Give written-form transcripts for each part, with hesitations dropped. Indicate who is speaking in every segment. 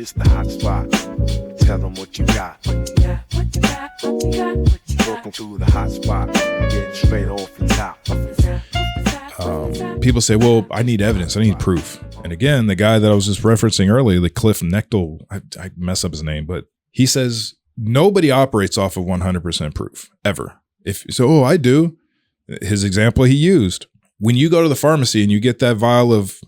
Speaker 1: It's the hot spot. Tell them what you got. Working through the hot spot. Getting straight off the top.
Speaker 2: People say, well, I need evidence. I need proof. And again, the guy that I was just referencing earlier, the Cliff Nechtel, I mess up his name, but he says nobody operates off of 100% proof ever. Oh, I do. His example he used, when you go to the pharmacy and you get that vial of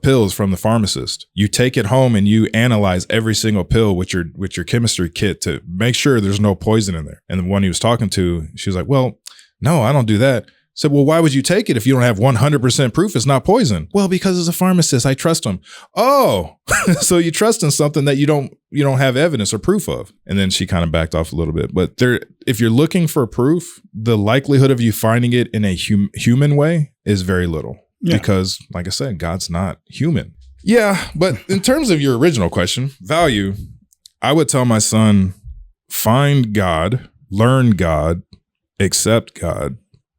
Speaker 2: pills from the pharmacist, you take it home and you analyze every single pill with your chemistry kit to make sure there's no poison in there. And the one he was talking to, she was like, well, no, I don't do that. I said, well, why would you take it if you don't have 100% proof it's not poison? Well, because as a pharmacist, I trust him. Oh, so you trust in something that you don't have evidence or proof of. And then she kind of backed off a little bit. But if you're looking for proof, the likelihood of you finding it in a human way is very little. Yeah. Because, like I said, God's not human. Yeah, but in terms of your original question, value, I would tell my son, find God, learn God, accept God.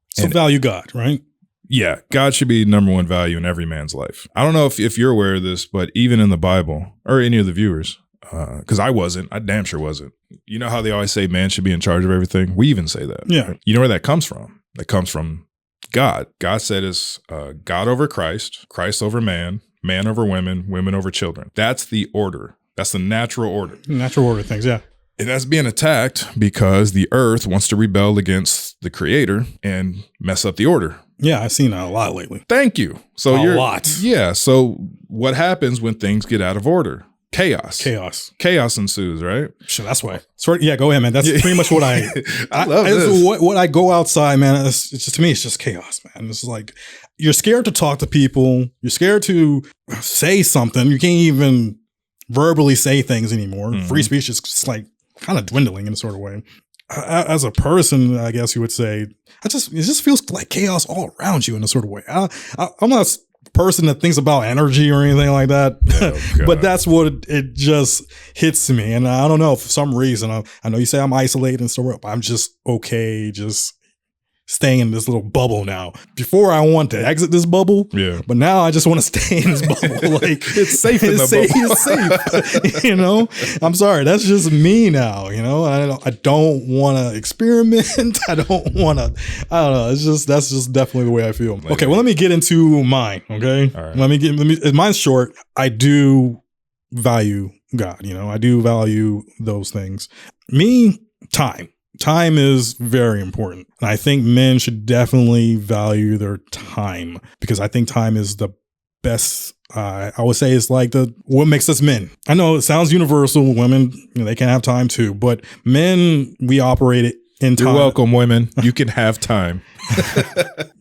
Speaker 3: So value God, right?
Speaker 2: Yeah, God should be number one value in every man's life. I don't know if you're aware of this, but even in the Bible, or any of the viewers, because I damn sure wasn't. You know how they always say man should be in charge of everything? We even say that.
Speaker 3: Yeah.
Speaker 2: Right? You know where that comes from? That comes from God. God said it's God over Christ, Christ over man, man over women, women over children. That's the order. That's the natural order.
Speaker 3: Natural order things, yeah.
Speaker 2: And that's being attacked because the earth wants to rebel against the creator and mess up the order.
Speaker 3: Yeah, I've seen that a lot lately.
Speaker 2: Thank you. So
Speaker 3: a lot.
Speaker 2: Yeah. So what happens when things get out of order? Chaos ensues, right?
Speaker 3: Sure, that's why. Yeah, go ahead, man. That's pretty much what I
Speaker 2: love this.
Speaker 3: What I go outside, man. It's just, to me, it's just chaos, man. It's like you're scared to talk to people. You're scared to say something. You can't even verbally say things anymore. Mm-hmm. Free speech is just like kind of dwindling in a sort of way. As a person, I guess you would say, it just feels like chaos all around you in a sort of way. I'm not person that thinks about energy or anything like that. Oh, but that's what it just hits me. And I don't know, for some reason, I know you say I'm isolated and so, but I'm just okay just staying in this little bubble now. Before I want to exit this bubble, yeah, but now I just want to stay in this bubble. Like
Speaker 2: it's safe in the bubble.
Speaker 3: It's safe. You know, I'm sorry, that's just me now. You know, I don't want to experiment. I don't know. That's just definitely the way I feel. Okay, well, let me get into mine. Okay, all right. Mine's short. I do value God. You know, I do value those things. Me, time. Time is very important. And I think men should definitely value their time because I think time is the best. I would say it's like what makes us men. I know it sounds universal. Women, they can have time too, but men, we operate in time.
Speaker 2: You're welcome, women. You can have time.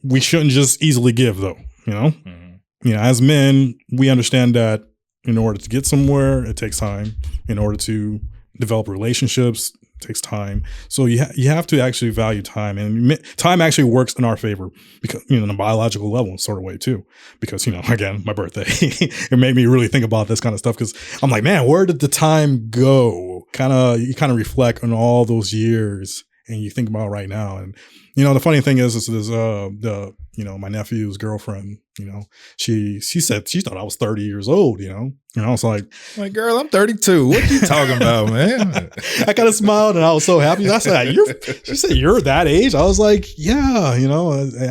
Speaker 3: We shouldn't just easily give though, you know? Mm-hmm. You know, as men, we understand that in order to get somewhere, it takes time. In order to develop relationships, takes time. So you have to actually value time, and time actually works in our favor because, in a biological level sort of way too, because, again, my birthday, it made me really think about this kind of stuff because I'm like, man, where did the time go? You kind of reflect on all those years and you think about right now. And, the funny thing is my nephew's girlfriend, she said she thought I was 30 years old, and I was like,
Speaker 2: girl, I'm 32. What are you talking about, man?
Speaker 3: I kind of smiled and I was so happy. She said, you're that age? I was like, yeah,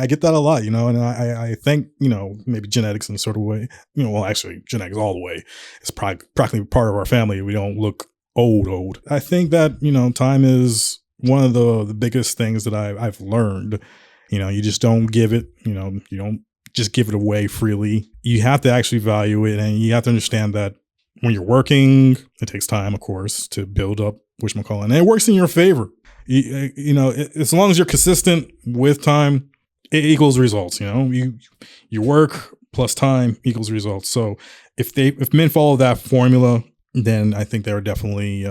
Speaker 3: I get that a lot, and I think, maybe genetics in a sort of way, well, actually genetics all the way. It's practically part of our family. We don't look old. I think that, time is one of the biggest things that I've learned. You just don't give it, you don't just give it away freely. You have to actually value it, and you have to understand that when you're working, it takes time, of course, to build up whatchamacallit, and it works in your favor. As long as you're consistent with time, it equals results. You work plus time equals results. So if men follow that formula, then I think they're definitely.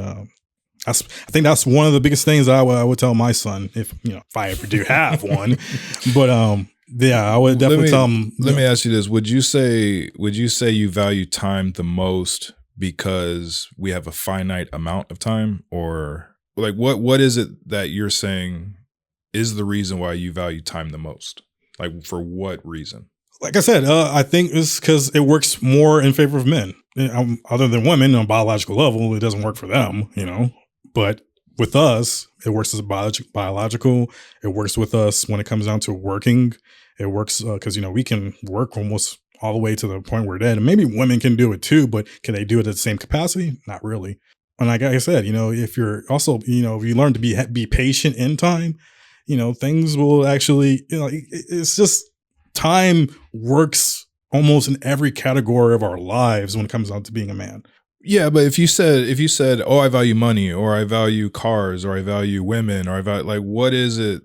Speaker 3: I think that's one of the biggest things that I would tell my son if I ever do have one. But yeah, I would definitely tell him.
Speaker 2: Let me ask you this: Would you say you value time the most because we have a finite amount of time, or like what is it that you're saying is the reason why you value time the most? Like for what reason?
Speaker 3: Like I said, I think it's because it works more in favor of men. Other than women on a biological level, it doesn't work for them, But with us, it works as biological. It works with us when it comes down to working. It works because, we can work almost all the way to the point we're dead. And maybe women can do it too, but can they do it at the same capacity? Not really. And like I said, if you're also, if you learn to be patient in time, things will actually, it's just time works almost in every category of our lives when it comes down to being a man.
Speaker 2: Yeah, but if you said, oh, I value money, or I value cars, or I value women, or I value, like, what is it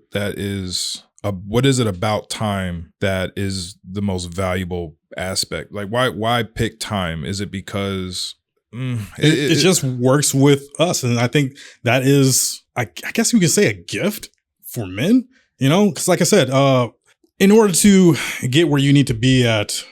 Speaker 2: about time that is the most valuable aspect? Like, why pick time? Is it because
Speaker 3: it just works with us? And I think that is, I guess you could say, a gift for men, because like I said, in order to get where you need to be at,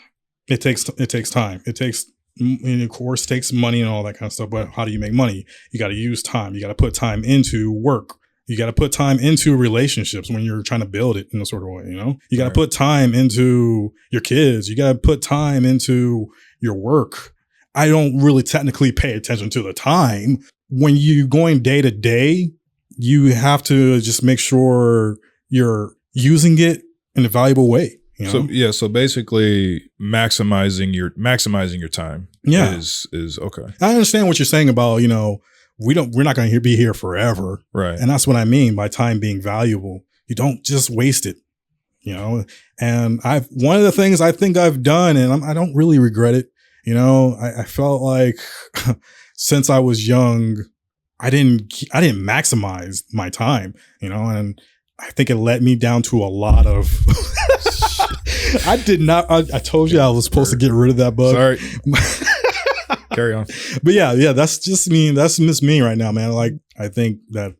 Speaker 3: it takes time. It takes, of course, takes money and all that kind of stuff. But how do you make money? You got to use time. You got to put time into work. You got to put time into relationships when you're trying to build it in a sort of way, You got to put time into your kids. You got to put time into your work. I don't really technically pay attention to the time. When you're going day to day, you have to just make sure you're using it in a valuable way.
Speaker 2: So basically maximizing your time is okay.
Speaker 3: I understand what you're saying about, we're not going to be here forever.
Speaker 2: Right.
Speaker 3: And that's what I mean by time being valuable. You don't just waste it, and one of the things I think I've done, and I don't really regret it. I felt like since I was young, I didn't maximize my time, and I think it led me down to a lot of, I did not, I told you I was supposed to get rid of that bug.
Speaker 2: Sorry. Carry on.
Speaker 3: But yeah, that's just me. That's just me right now, man. Like, I think that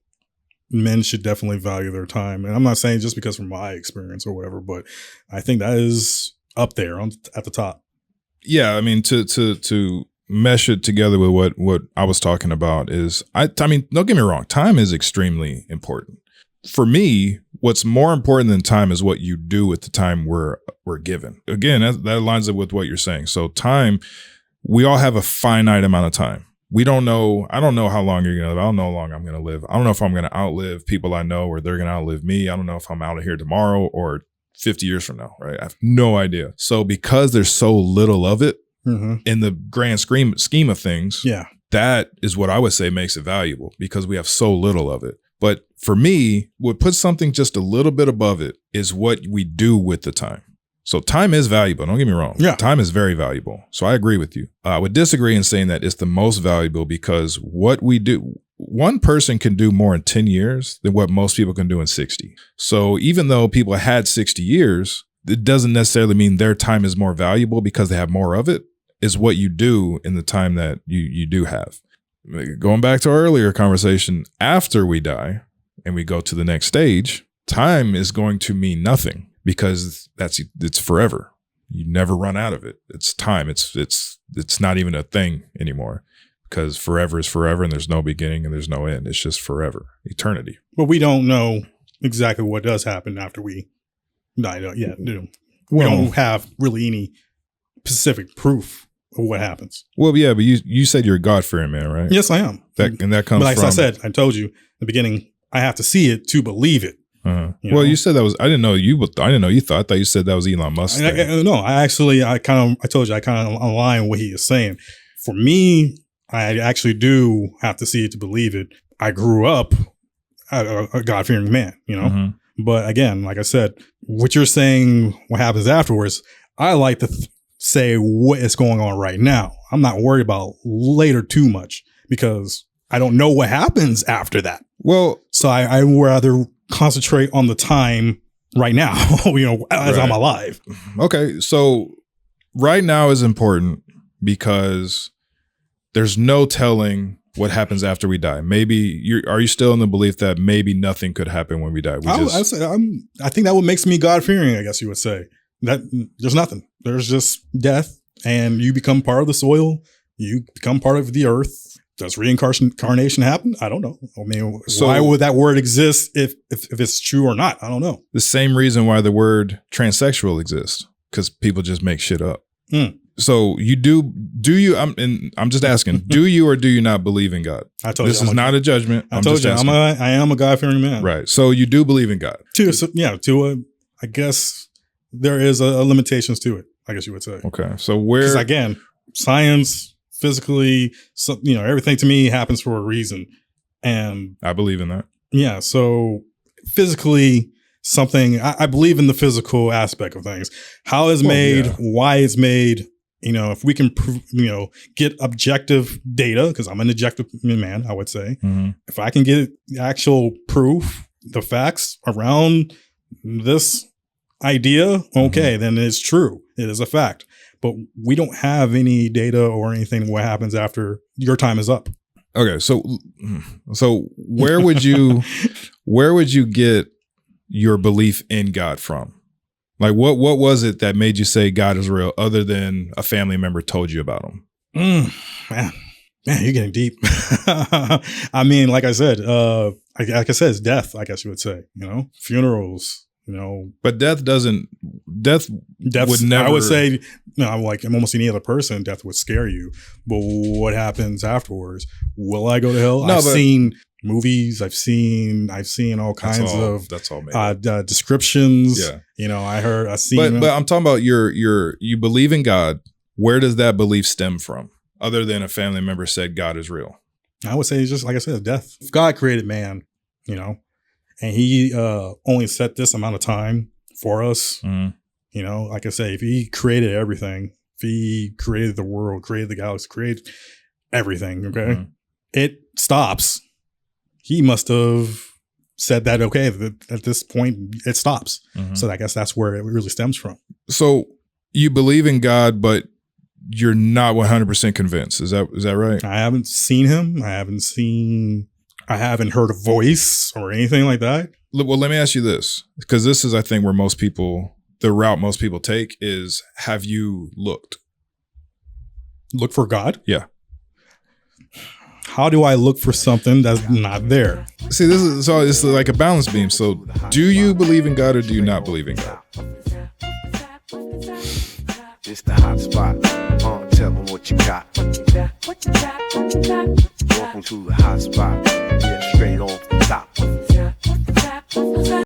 Speaker 3: men should definitely value their time. And I'm not saying just because from my experience or whatever, but I think that is up there at the top.
Speaker 2: Yeah. I mean, to mesh it together with what I was talking about is, I mean, don't get me wrong. Time is extremely important. For me, what's more important than time is what you do with the time we're given. Again, that lines up with what you're saying. So time, we all have a finite amount of time. I don't know how long you're going to live. I don't know how long I'm going to live. I don't know if I'm going to outlive people I know or they're going to outlive me. I don't know if I'm out of here tomorrow or 50 years from now, right? I have no idea. So because there's so little of it in the grand scheme of things, that is what I would say makes it valuable, because we have so little of it. But for me, what puts something just a little bit above it is what we do with the time. So time is valuable. Don't get me wrong.
Speaker 3: Yeah.
Speaker 2: Time is very valuable. So I agree with you. I would disagree in saying that it's the most valuable, because what we do, one person can do more in 10 years than what most people can do in 60. So even though people had 60 years, it doesn't necessarily mean their time is more valuable because they have more of it. It's what you do in the time that you do have. Going back to our earlier conversation, after we die and we go to the next stage, time is going to mean nothing, because it's forever. You never run out of it. It's time. It's not even a thing anymore, because forever is forever and there's no beginning and there's no end. It's just forever, eternity.
Speaker 3: But we don't know exactly what does happen after we die yet. We don't have really any specific proof of what happens.
Speaker 2: Well, yeah, but you said you're a God-fearing man, right?
Speaker 3: Yes, I am.
Speaker 2: That comes
Speaker 3: but like
Speaker 2: from,
Speaker 3: I said, I told you in the beginning, I have to see it to believe it.
Speaker 2: Well, you said that was, I didn't know you thought. I thought you said that was Elon Musk.
Speaker 3: No, I told you I kind of align with what he is saying. For me, I actually do have to see it to believe it. I grew up a God-fearing man, But again, like I said, what you're saying, what happens afterwards, I like to say what is going on right now. I'm not worried about later too much, because I don't know what happens after that.
Speaker 2: Well,
Speaker 3: so I would rather concentrate on the time right now, as I'm alive.
Speaker 2: Okay. So right now is important because there's no telling what happens after we die. Maybe are you still in the belief that maybe nothing could happen when we die?
Speaker 3: I think that what makes me God-fearing, I guess you would say. That there's nothing. There's just death, and you become part of the soil. You become part of the earth. Does reincarnation happen? I don't know. I mean, why would that word exist if it's true or not? I don't know.
Speaker 2: The same reason why the word transsexual exists. because people just make shit up.
Speaker 3: Mm.
Speaker 2: So you do you? I'm just asking. Do you or do you not believe in God?
Speaker 3: I told
Speaker 2: This
Speaker 3: you.
Speaker 2: is not a judgment.
Speaker 3: I told you. I am a God-fearing man.
Speaker 2: Right. So you do believe in God.
Speaker 3: I guess there is a limitations to it, I guess you would say.
Speaker 2: Okay. So where?
Speaker 3: Because again, science, physically, everything to me happens for a reason. And
Speaker 2: I believe in that.
Speaker 3: yeah, so physically, something, I believe in the physical aspect of things. How it's made, why it's made, if we can, get objective data, because I'm an objective man, I would say.
Speaker 2: Mm-hmm.
Speaker 3: If I can get actual proof, the facts around this idea, okay, then it's true. It is a fact. But we don't have any data or anything what happens after your time is up.
Speaker 2: Okay, so where would you get your belief in God from? Like what was it that made you say God is real other than a family member told you about him?
Speaker 3: Man, you're getting deep. I mean, like I said, it's death, I guess you would say, funerals,
Speaker 2: But death would never.
Speaker 3: I would say, like almost any other person, death would scare you. But what happens afterwards? Will I go to hell?
Speaker 2: No,
Speaker 3: I've seen movies. I've seen all kinds of
Speaker 2: that's all made
Speaker 3: descriptions.
Speaker 2: Yeah.
Speaker 3: I've seen.
Speaker 2: But I'm talking about you believe in God. Where does that belief stem from? Other than a family member said God is real.
Speaker 3: I would say it's just like I said, death. If God created man, and he only set this amount of time for us.
Speaker 2: Mm-hmm.
Speaker 3: Like I say, if he created everything, if he created the world, created the galaxy, created everything, okay,
Speaker 2: Mm-hmm.
Speaker 3: it stops. He must have said that, okay, at this point, it stops.
Speaker 2: Mm-hmm.
Speaker 3: So I guess that's where it really stems from.
Speaker 2: So you believe in God, but you're not 100% convinced. Is that right?
Speaker 3: I haven't seen him. I haven't heard a voice or anything like that.
Speaker 2: Well, let me ask you this, because this is, I think, where the route most people take is, have you looked?
Speaker 3: Look for God?
Speaker 2: Yeah.
Speaker 3: How do I look for something that's not there?
Speaker 2: See, it's like a balance beam. So do you believe in God or do you not believe in God?
Speaker 1: It's the hot spot. Tell them what you got. Welcome to the hot spot. Yeah, straight off the top.